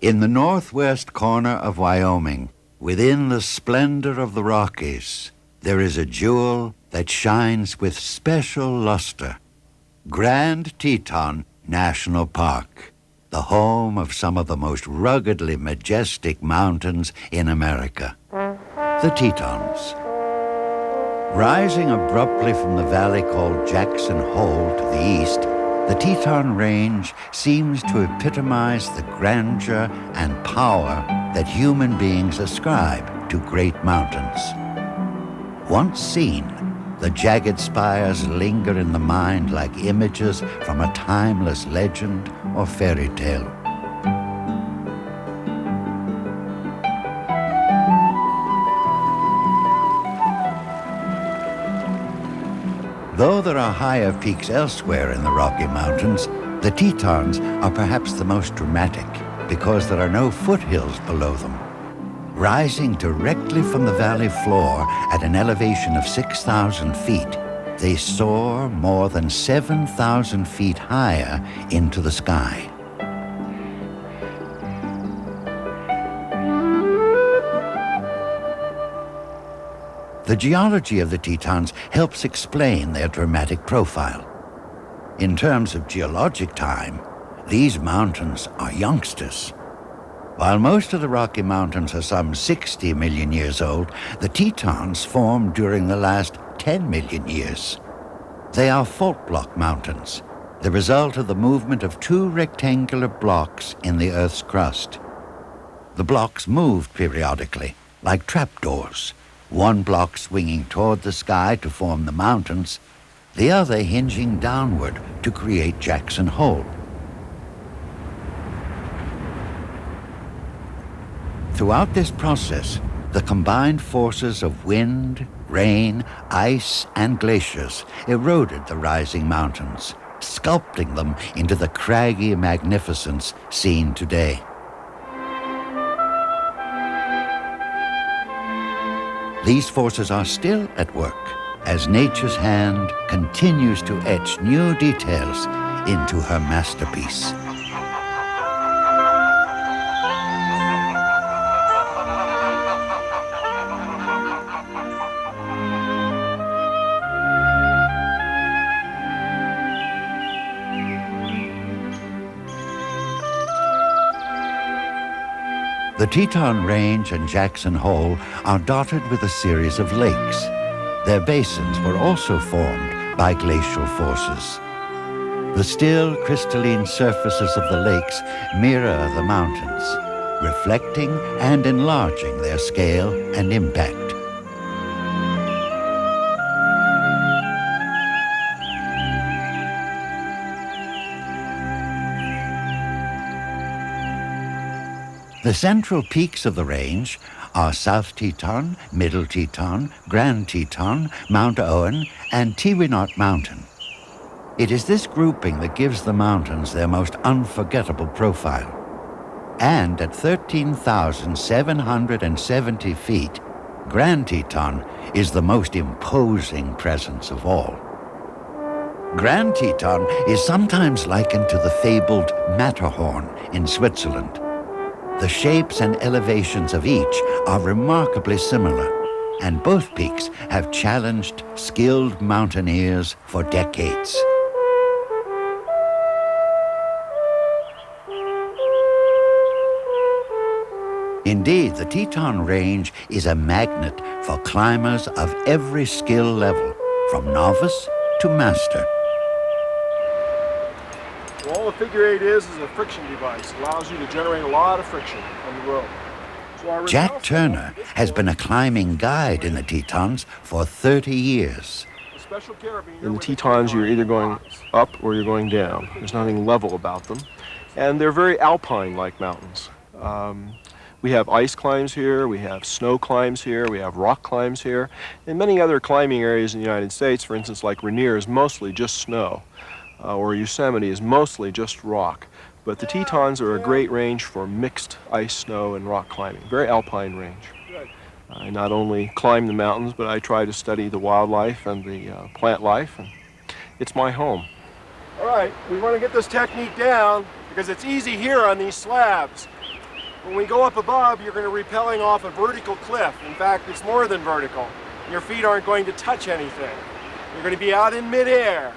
In the northwest corner of Wyoming, within the splendor of the Rockies, there is a jewel that shines with special luster. Grand Teton National Park, the home of some of the most ruggedly majestic mountains in America, the Tetons. Rising abruptly from the valley called Jackson Hole to the east, the Teton Range seems to epitomize the grandeur and power that human beings ascribe to great mountains. Once seen, the jagged spires linger in the mind like images from a timeless legend or fairy tale. Though there are higher peaks elsewhere in the Rocky Mountains, the Tetons are perhaps the most dramatic because there are no foothills below them. Rising directly from the valley floor at an elevation of 6,000 feet, they soar more than 7,000 feet higher into the sky. The geology of the Tetons helps explain their dramatic profile. In terms of geologic time, these mountains are youngsters. While most of the Rocky Mountains are some 60 million years old, the Tetons formed during the last 10 million years. They are fault block mountains, the result of the movement of two rectangular blocks in the Earth's crust. The blocks moved periodically, like trapdoors, one block swinging toward the sky to form the mountains, the other hinging downward to create Jackson Hole. Throughout this process, the combined forces of wind, rain, ice, and glaciers eroded the rising mountains, sculpting them into the craggy magnificence seen today. These forces are still at work as nature's hand continues to etch new details into her masterpiece. The Teton Range and Jackson Hole are dotted with a series of lakes. Their basins were also formed by glacial forces. The still crystalline surfaces of the lakes mirror the mountains, reflecting and enlarging their scale and impact. The central peaks of the range are South Teton, Middle Teton, Grand Teton, Mount Owen, and Tewinnot Mountain. It is this grouping that gives the mountains their most unforgettable profile. And at 13,770 feet, Grand Teton is the most imposing presence of all. Grand Teton is sometimes likened to the fabled Matterhorn in Switzerland. The shapes and elevations of each are remarkably similar, and both peaks have challenged skilled mountaineers for decades. Indeed, the Teton Range is a magnet for climbers of every skill level, from novice to master. All the figure eight is a friction device. It allows you to generate a lot of friction on the road. So Jack Turner has been a climbing guide in the Tetons for 30 years. In the Tetons, you're either going up or you're going down. There's nothing level about them. And they're very alpine-like mountains. We have ice climbs here, we have snow climbs here, we have rock climbs here. And many other climbing areas in the United States, for instance, like Rainier, is mostly just snow. Or Yosemite is mostly just rock. But the Tetons are a great range for mixed ice, snow, and rock climbing. Very alpine range. I not only climb the mountains, but I try to study the wildlife and the plant life, and it's my home. All right, we want to get this technique down because it's easy here on these slabs. When we go up above, you're going to be rappelling off a vertical cliff. In fact, it's more than vertical. Your feet aren't going to touch anything. You're going to be out in midair.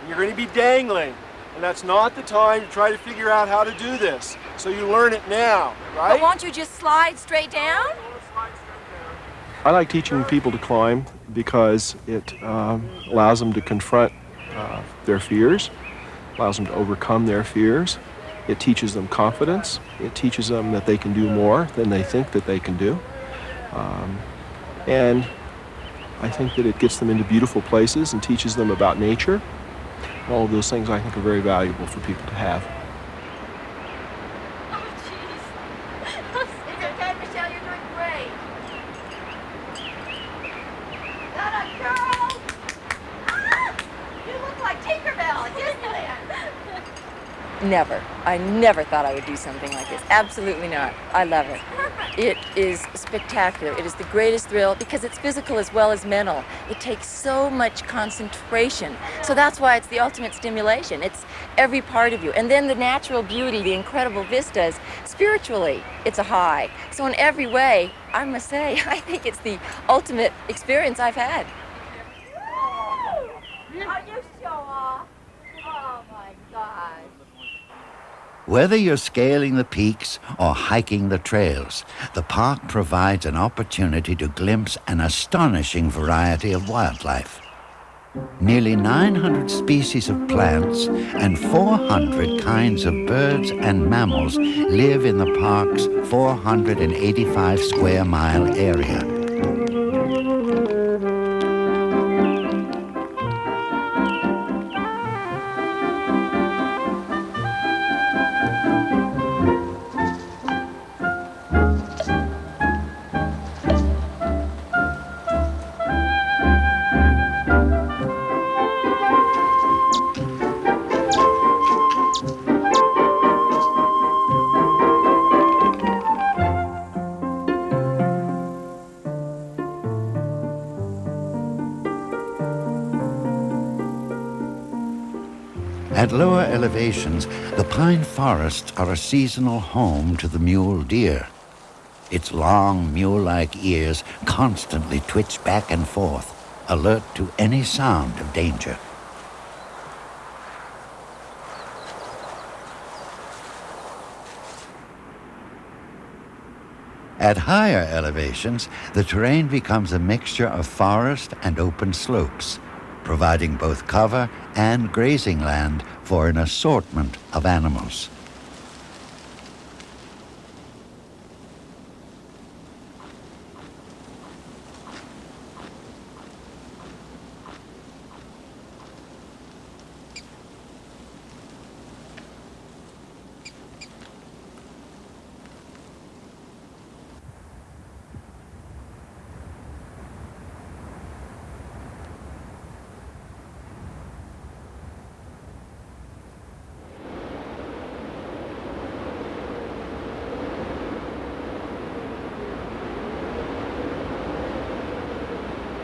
You're going to be dangling. And that's not the time to try to figure out how to do this. So you learn it now, right? But won't you just slide straight down? I like teaching people to climb because it allows them to confront their fears, allows them to overcome their fears. It teaches them confidence. It teaches them that they can do more than they think that they can do. And I think that it gets them into beautiful places and teaches them about nature. All of those things I think are very valuable for people to have. Oh, jeez. It's okay, Michelle, you're doing great. Got a girl! Ah! You look like Tinkerbell at Disneyland. Never. I never thought I would do something like this. Absolutely not. I love it. It is spectacular. It is the greatest thrill because it's physical as well as mental. It takes so much concentration. So that's why it's the ultimate stimulation. It's every part of you. And then the natural beauty, the incredible vistas. Spiritually, it's a high. So in every way, I must say, I think it's the ultimate experience I've had. Are you sure? Oh my gosh. Whether you're scaling the peaks or hiking the trails, the park provides an opportunity to glimpse an astonishing variety of wildlife. Nearly 900 species of plants and 400 kinds of birds and mammals live in the park's 485 square mile area. At lower elevations, the pine forests are a seasonal home to the mule deer. Its long, mule-like ears constantly twitch back and forth, alert to any sound of danger. At higher elevations, the terrain becomes a mixture of forest and open slopes, providing both cover and grazing land for an assortment of animals.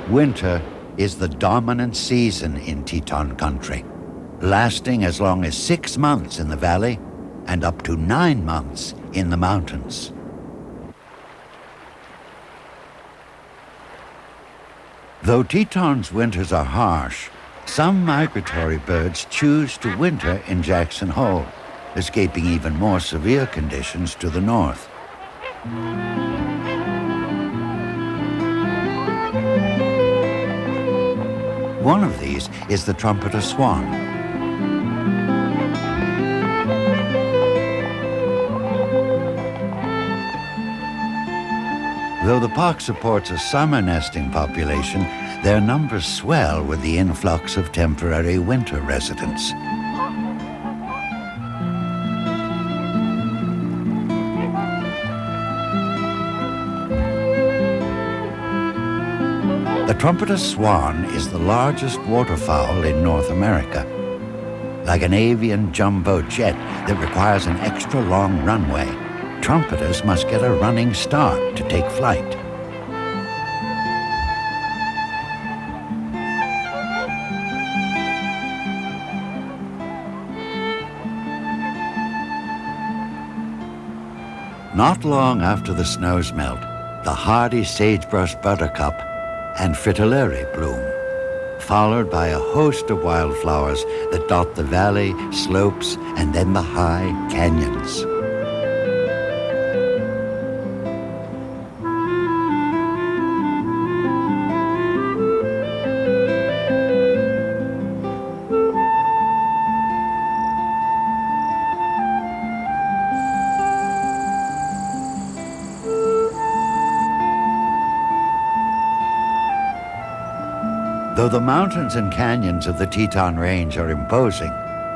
Winter is the dominant season in Teton country, lasting as long as 6 months in the valley and up to 9 months in the mountains. Though Teton's winters are harsh, some migratory birds choose to winter in Jackson Hole, escaping even more severe conditions to the north. One of these is the trumpeter swan. Though the park supports a summer nesting population, their numbers swell with the influx of temporary winter residents. The trumpeter swan is the largest waterfowl in North America. Like an avian jumbo jet that requires an extra long runway, trumpeters must get a running start to take flight. Not long after the snows melt, the hardy sagebrush buttercup and fritillary bloom, followed by a host of wildflowers that dot the valley, slopes, and then the high canyons. Though the mountains and canyons of the Teton Range are imposing,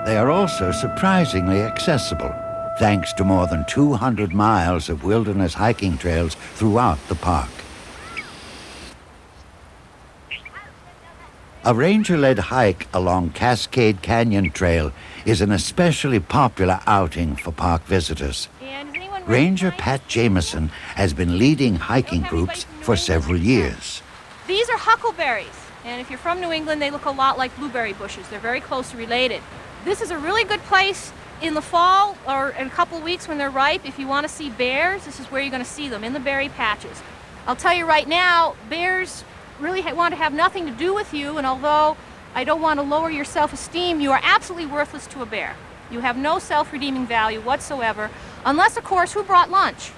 they are also surprisingly accessible, thanks to more than 200 miles of wilderness hiking trails throughout the park. A ranger-led hike along Cascade Canyon Trail is an especially popular outing for park visitors. Ranger Pat Jameson has been leading hiking groups for several years. These are huckleberries. And if you're from New England, they look a lot like blueberry bushes. They're very closely related. This is a really good place in the fall or in a couple of weeks when they're ripe. If you want to see bears, this is where you're going to see them, in the berry patches. I'll tell you right now, bears really want to have nothing to do with you, and although I don't want to lower your self-esteem, you are absolutely worthless to a bear. You have no self-redeeming value whatsoever, unless, of course, who brought lunch?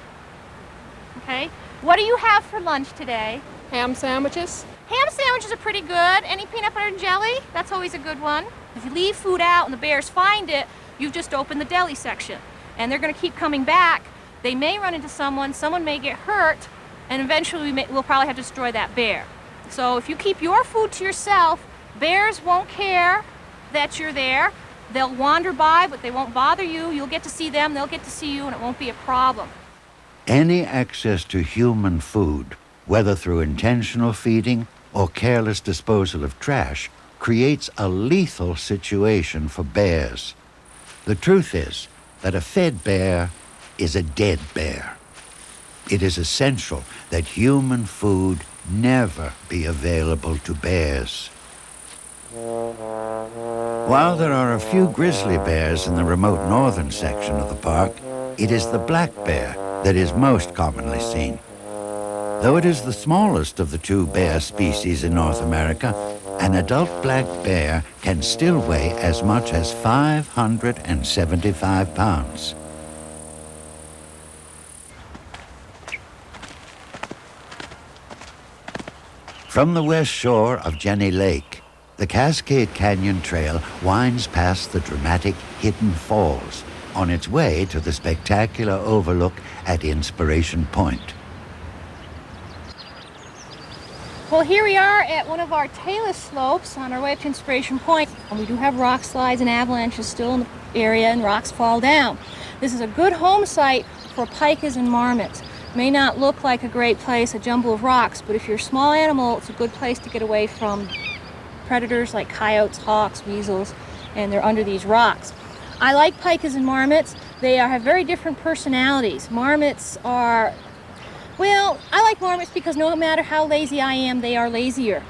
Okay? What do you have for lunch today? Ham sandwiches. Ham sandwiches are pretty good. Any peanut butter and jelly? That's always a good one. If you leave food out and the bears find it, you've just opened the deli section. And they're going to keep coming back. They may run into someone may get hurt, and eventually we'll probably have to destroy that bear. So if you keep your food to yourself, bears won't care that you're there. They'll wander by, but they won't bother you. You'll get to see them, they'll get to see you, and it won't be a problem. Any access to human food, whether through intentional feeding or careless disposal of trash, creates a lethal situation for bears. The truth is that a fed bear is a dead bear. It is essential that human food never be available to bears. While there are a few grizzly bears in the remote northern section of the park, it is the black bear that is most commonly seen. Though it is the smallest of the two bear species in North America, an adult black bear can still weigh as much as 575 pounds. From the west shore of Jenny Lake, the Cascade Canyon Trail winds past the dramatic Hidden Falls on its way to the spectacular overlook at Inspiration Point. Well, here we are at one of our talus slopes on our way up to Inspiration Point. And we do have rock slides and avalanches still in the area, and rocks fall down. This is a good home site for pikas and marmots. May not look like a great place, a jumble of rocks, but if you're a small animal, it's a good place to get away from predators like coyotes, hawks, weasels, and they're under these rocks. I like pikas and marmots. They have very different personalities. Marmots are, well, I like marmots because no matter how lazy I am, they are lazier.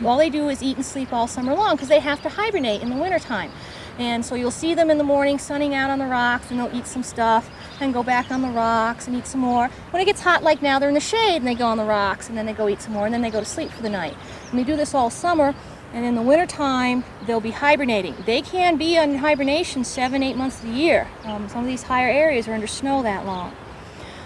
All they do is eat and sleep all summer long because they have to hibernate in the wintertime. And so you'll see them in the morning sunning out on the rocks, and they'll eat some stuff and go back on the rocks and eat some more. When it gets hot like now, they're in the shade and they go on the rocks, and then they go eat some more, and then they go to sleep for the night. And they do this all summer, and in the wintertime, they'll be hibernating. They can be in hibernation 7-8 months of the year. Some of these higher areas are under snow that long.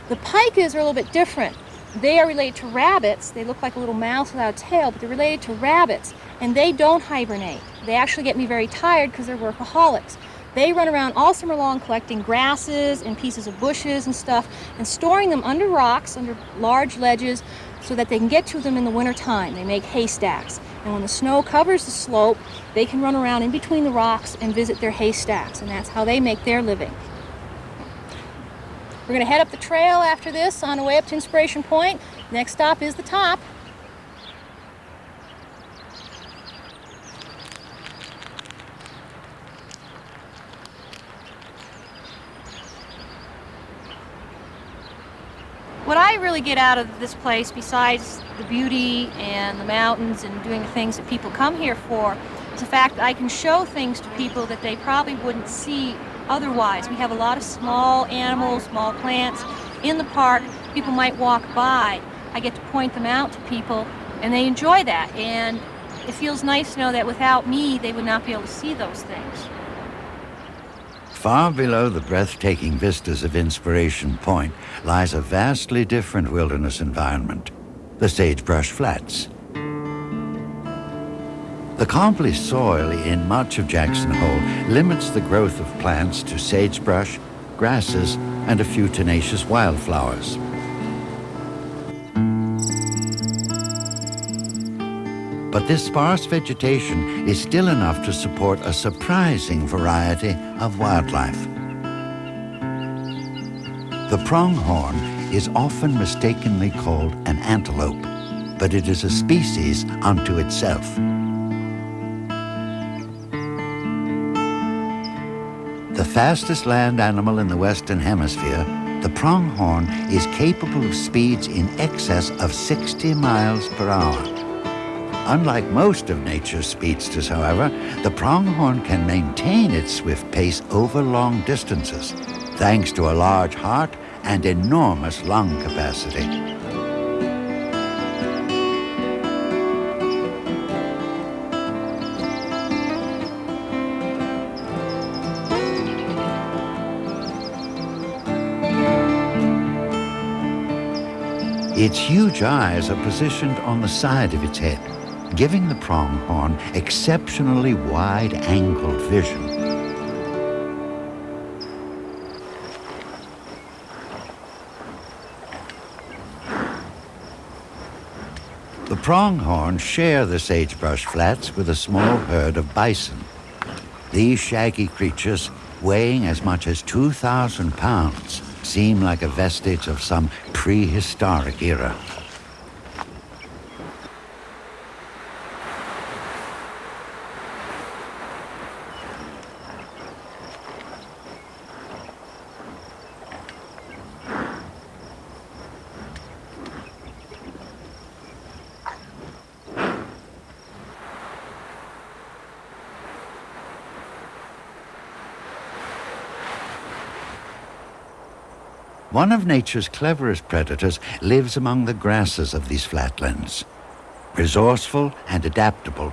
The pikas are a little bit different. They are related to rabbits. They look like a little mouse without a tail, but they're related to rabbits, and they don't hibernate. They actually get me very tired because they're workaholics. They run around all summer long collecting grasses and pieces of bushes and stuff and storing them under rocks, under large ledges, so that they can get to them in the wintertime. They make haystacks. And when the snow covers the slope, they can run around in between the rocks and visit their haystacks, and that's how they make their living. We're going to head up the trail after this on the way up to Inspiration Point. Next stop is the top. What I really get out of this place, besides the beauty and the mountains and doing the things that people come here for, is the fact that I can show things to people that they probably wouldn't see otherwise. We have a lot of small animals, small plants, in the park. People might walk by. I get to point them out to people, and they enjoy that. And it feels nice to know that without me, they would not be able to see those things. Far below the breathtaking vistas of Inspiration Point lies a vastly different wilderness environment, the Sagebrush Flats. The complex soil in much of Jackson Hole limits the growth of plants to sagebrush, grasses, and a few tenacious wildflowers. But this sparse vegetation is still enough to support a surprising variety of wildlife. The pronghorn is often mistakenly called an antelope, but it is a species unto itself. The fastest land animal in the Western Hemisphere, the pronghorn is capable of speeds in excess of 60 miles per hour. Unlike most of nature's speedsters, however, the pronghorn can maintain its swift pace over long distances, thanks to a large heart and enormous lung capacity. Its huge eyes are positioned on the side of its head, giving the pronghorn exceptionally wide-angled vision. The pronghorn share the sagebrush flats with a small herd of bison. These shaggy creatures, weighing as much as 2,000 pounds, seem like a vestige of some prehistoric era. One of nature's cleverest predators lives among the grasses of these flatlands. Resourceful and adaptable,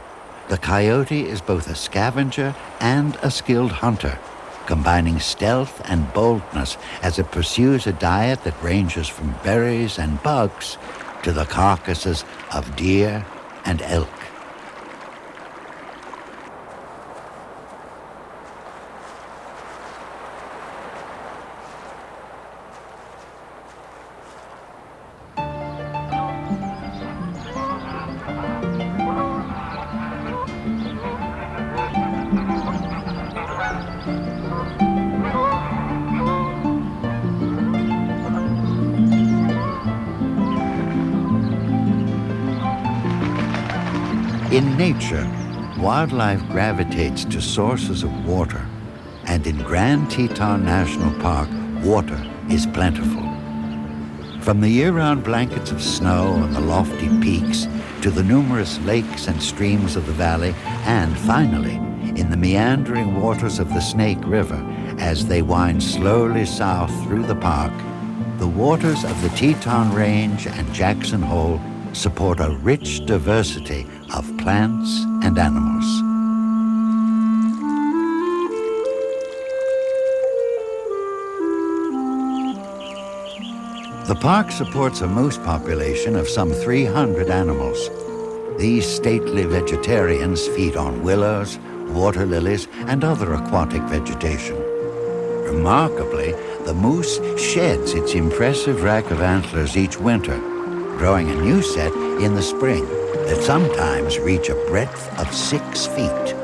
the coyote is both a scavenger and a skilled hunter, combining stealth and boldness as it pursues a diet that ranges from berries and bugs to the carcasses of deer and elk. In nature, wildlife gravitates to sources of water, and in Grand Teton National Park, water is plentiful. From the year-round blankets of snow on the lofty peaks to the numerous lakes and streams of the valley, and finally, in the meandering waters of the Snake River as they wind slowly south through the park, the waters of the Teton Range and Jackson Hole support a rich diversity of plants and animals. The park supports a moose population of some 300 animals. These stately vegetarians feed on willows, water lilies, and other aquatic vegetation. Remarkably, the moose sheds its impressive rack of antlers each winter, growing a new set in the spring that sometimes reach a breadth of 6 feet.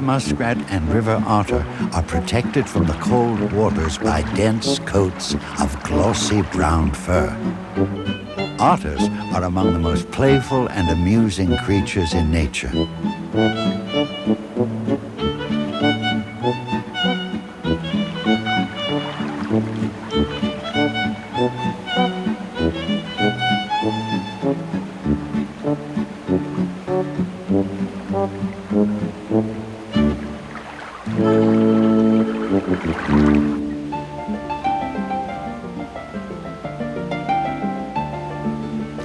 muskrat and river otter are protected from the cold waters by dense coats of glossy brown fur. Otters are among the most playful and amusing creatures in nature.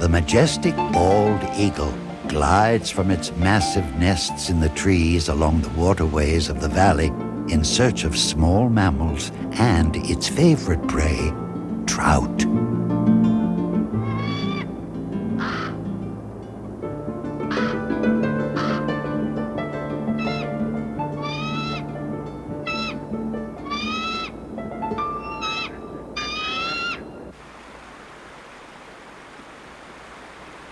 The majestic bald eagle glides from its massive nests in the trees along the waterways of the valley in search of small mammals and its favorite prey, trout.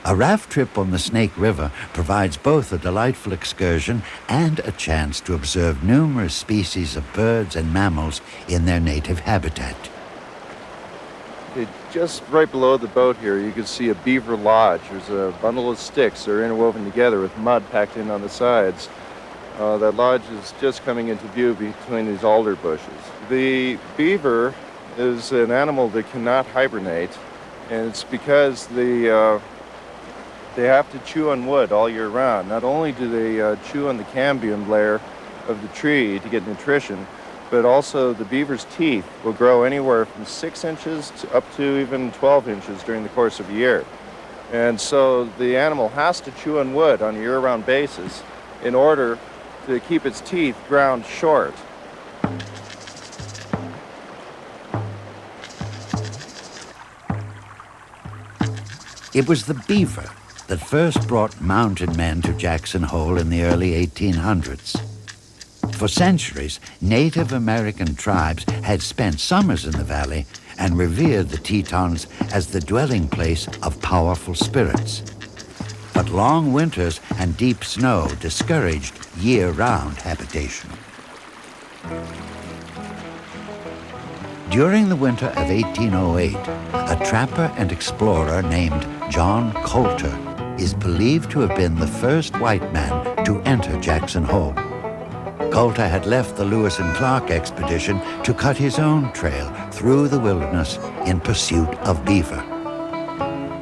A raft trip on the Snake River provides both a delightful excursion and a chance to observe numerous species of birds and mammals in their native habitat. Okay, just right below the boat here, you can see a beaver lodge. There's a bundle of sticks that are interwoven together with mud packed in on the sides. That lodge is just coming into view between these alder bushes. The beaver is an animal that cannot hibernate, and it's because they have to chew on wood all year round. Not only do they chew on the cambium layer of the tree to get nutrition, but also the beaver's teeth will grow anywhere from 6 inches to up to even 12 inches during the course of a year. And so the animal has to chew on wood on a year-round basis in order to keep its teeth ground short. It was the beaver that first brought mountain men to Jackson Hole in the early 1800s. For centuries, Native American tribes had spent summers in the valley and revered the Tetons as the dwelling place of powerful spirits. But long winters and deep snow discouraged year-round habitation. During the winter of 1808, a trapper and explorer named John Coulter is believed to have been the first white man to enter Jackson Hole. Coulter had left the Lewis and Clark expedition to cut his own trail through the wilderness in pursuit of beaver.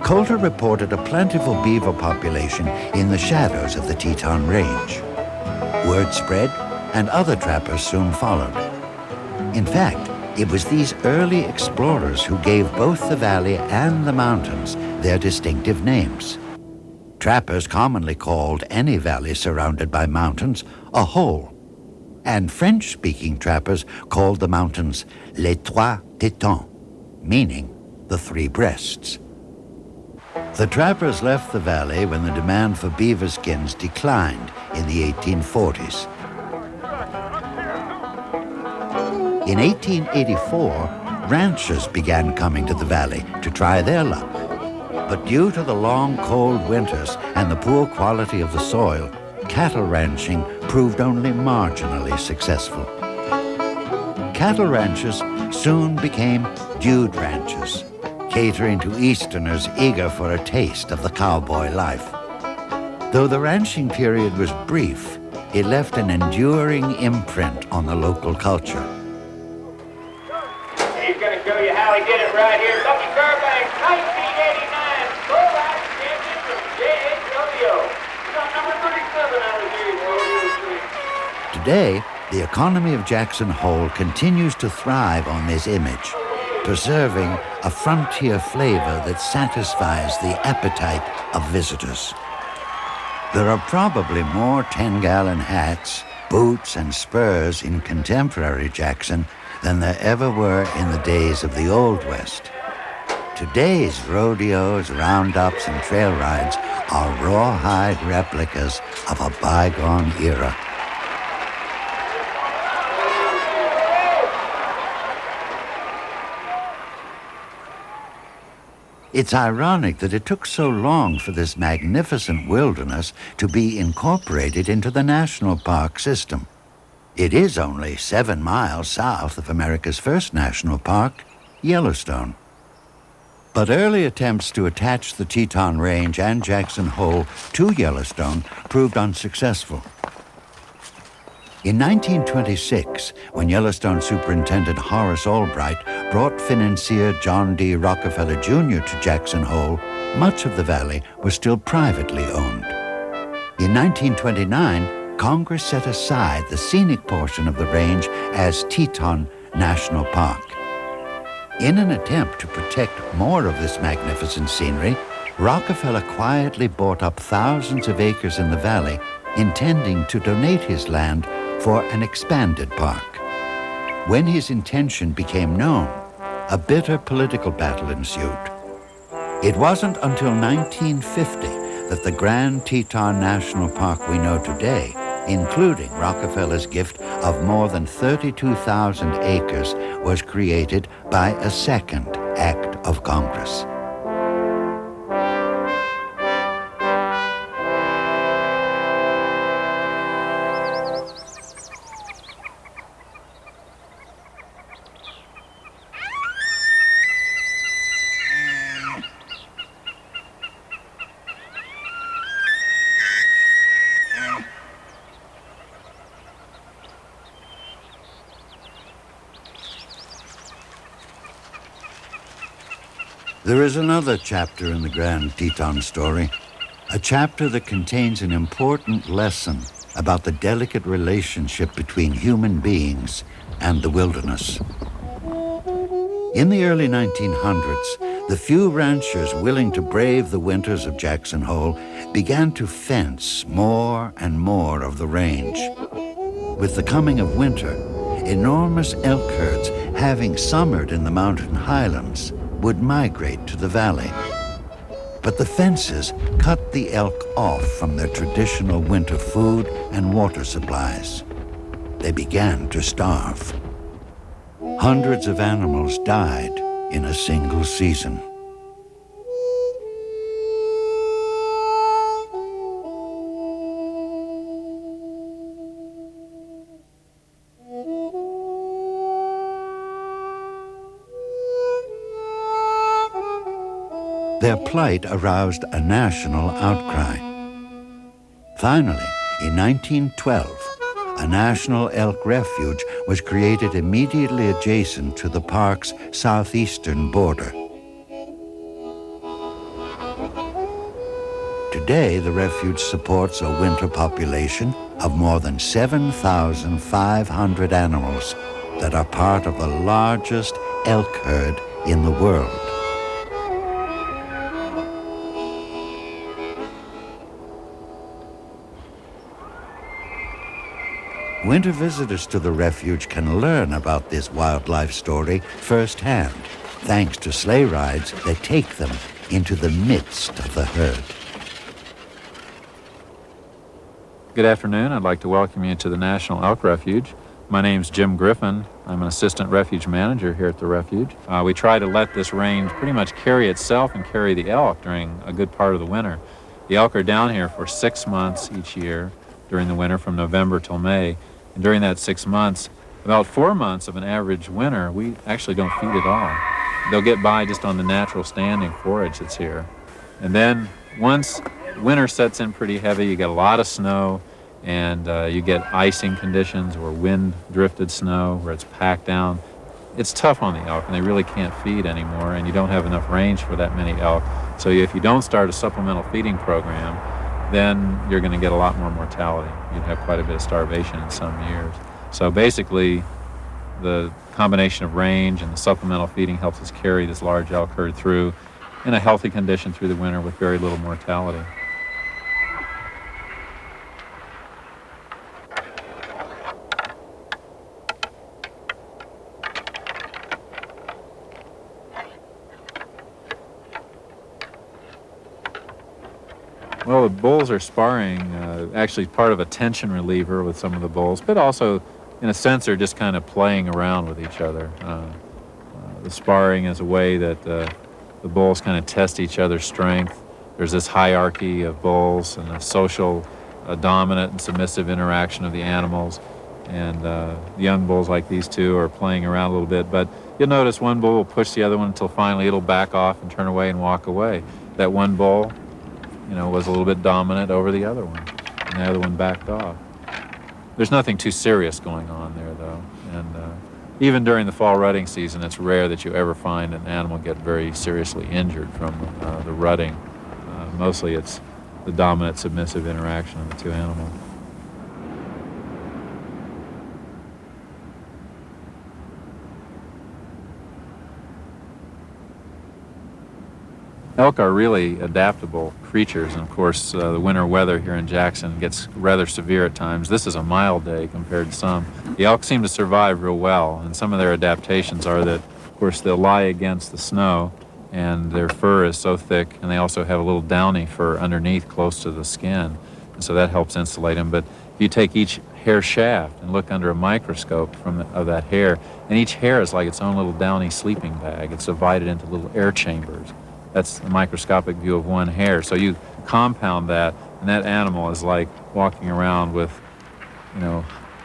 Coulter reported a plentiful beaver population in the shadows of the Teton Range. Word spread, and other trappers soon followed. In fact, it was these early explorers who gave both the valley and the mountains their distinctive names. Trappers commonly called any valley surrounded by mountains a hole, and French-speaking trappers called the mountains les trois Tetons, meaning the three breasts. The trappers left the valley when the demand for beaver skins declined in the 1840s. In 1884, ranchers began coming to the valley to try their luck. But due to the long, cold winters and the poor quality of the soil, cattle ranching proved only marginally successful. Cattle ranchers soon became dude ranchers, catering to Easterners eager for a taste of the cowboy life. Though the ranching period was brief, it left an enduring imprint on the local culture. He's going to show you how he did it right here. Lucky Fairbanks, 1989. Today, the economy of Jackson Hole continues to thrive on this image, preserving a frontier flavor that satisfies the appetite of visitors. There are probably more 10-gallon hats, boots, and spurs in contemporary Jackson than there ever were in the days of the Old West. Today's rodeos, roundups, and trail rides are rawhide replicas of a bygone era. It's ironic that it took so long for this magnificent wilderness to be incorporated into the national park system. It is only 7 miles south of America's first national park, Yellowstone. But early attempts to attach the Teton Range and Jackson Hole to Yellowstone proved unsuccessful. In 1926, when Yellowstone Superintendent Horace Albright brought financier John D. Rockefeller Jr. to Jackson Hole, much of the valley was still privately owned. In 1929, Congress set aside the scenic portion of the range as Teton National Park. In an attempt to protect more of this magnificent scenery, Rockefeller quietly bought up thousands of acres in the valley, intending to donate his land for an expanded park. When his intention became known, a bitter political battle ensued. It wasn't until 1950 that the Grand Teton National Park we know today, including Rockefeller's gift of more than 32,000 acres, was created by a second act of Congress. There is another chapter in the Grand Teton story, a chapter that contains an important lesson about the delicate relationship between human beings and the wilderness. In the early 1900s, the few ranchers willing to brave the winters of Jackson Hole began to fence more and more of the range. With the coming of winter, enormous elk herds, having summered in the mountain highlands, would migrate to the valley. But the fences cut the elk off from their traditional winter food and water supplies. They began to starve. Hundreds of animals died in a single season. Their plight aroused a national outcry. Finally, in 1912, a national elk refuge was created immediately adjacent to the park's southeastern border. Today, the refuge supports a winter population of more than 7,500 animals that are part of the largest elk herd in the world. Winter visitors to the refuge can learn about this wildlife story firsthand, thanks to sleigh rides that take them into the midst of the herd. Good afternoon. I'd like to welcome you to the National Elk Refuge. My name's Jim Griffin. I'm an assistant refuge manager here at the refuge. We try to let this range pretty much carry itself and carry the elk during a good part of the winter. The elk are down here for 6 months each year during the winter, from November till May. And during that 6 months, about 4 months of an average winter, we actually don't feed at all. They'll get by just on the natural standing forage that's here. And then once winter sets in pretty heavy, you get a lot of snow, and you get icing conditions or wind-drifted snow where it's packed down. It's tough on the elk, and they really can't feed anymore, and you don't have enough range for that many elk. So if you don't start a supplemental feeding program, then you're going to get a lot more mortality. You'd have quite a bit of starvation in some years. So basically, the combination of range and the supplemental feeding helps us carry this large elk herd through in a healthy condition through the winter with very little mortality. Well, the bulls are sparring, actually part of a tension reliever with some of the bulls, but also, in a sense, they're just kind of playing around with each other. The sparring is a way that the bulls kind of test each other's strength. There's this hierarchy of bulls and a social dominant and submissive interaction of the animals. And young bulls like these two are playing around a little bit, but you'll notice one bull will push the other one until finally it'll back off and turn away and walk away. That one bull, was a little bit dominant over the other one, and the other one backed off. There's nothing too serious going on there, though, and even during the fall rutting season, it's rare that you ever find an animal get very seriously injured from the rutting. Mostly it's the dominant submissive interaction of the two animals. Elk are really adaptable creatures, and of course the winter weather here in Jackson gets rather severe at times. This is a mild day compared to some. The elk seem to survive real well, and some of their adaptations are that, of course, they'll lie against the snow, and their fur is so thick, and they also have a little downy fur underneath close to the skin, and so that helps insulate them. But if you take each hair shaft and look under a microscope of that hair, and each hair is like its own little downy sleeping bag. It's divided into little air chambers. That's a microscopic view of one hair. So you compound that, and that animal is like walking around with,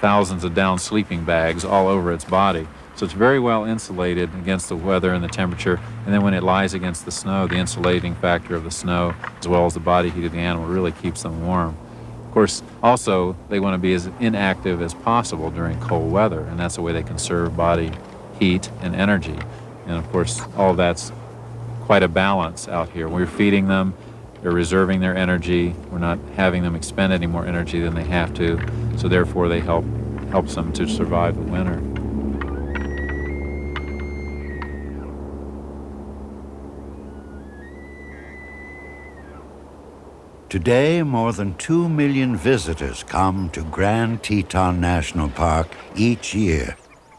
thousands of down sleeping bags all over its body. So it's very well insulated against the weather and the temperature. And then when it lies against the snow, the insulating factor of the snow, as well as the body heat of the animal, really keeps them warm. Of course, also, they want to be as inactive as possible during cold weather, and that's the way they conserve body heat and energy. And of course, all that's quite a balance out here. We're feeding them, they're reserving their energy, we're not having them expend any more energy than they have to, so therefore they helps them to survive the winter. Today, more than 2 million visitors come to Grand Teton National Park each year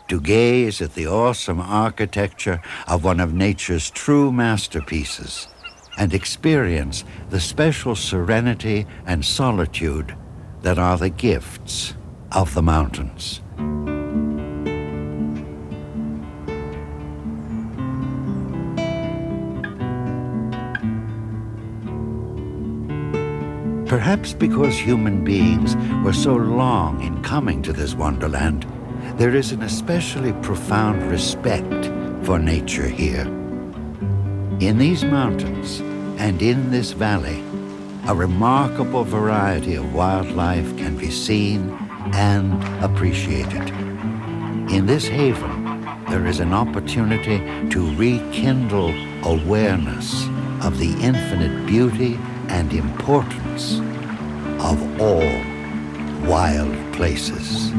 to gaze at the awesome architecture of one of nature's true masterpieces and experience the special serenity and solitude that are the gifts of the mountains. Perhaps because human beings were so long in coming to this wonderland, there is an especially profound respect for nature here. In these mountains and in this valley, a remarkable variety of wildlife can be seen and appreciated. In this haven, there is an opportunity to rekindle awareness of the infinite beauty and importance of all wild places.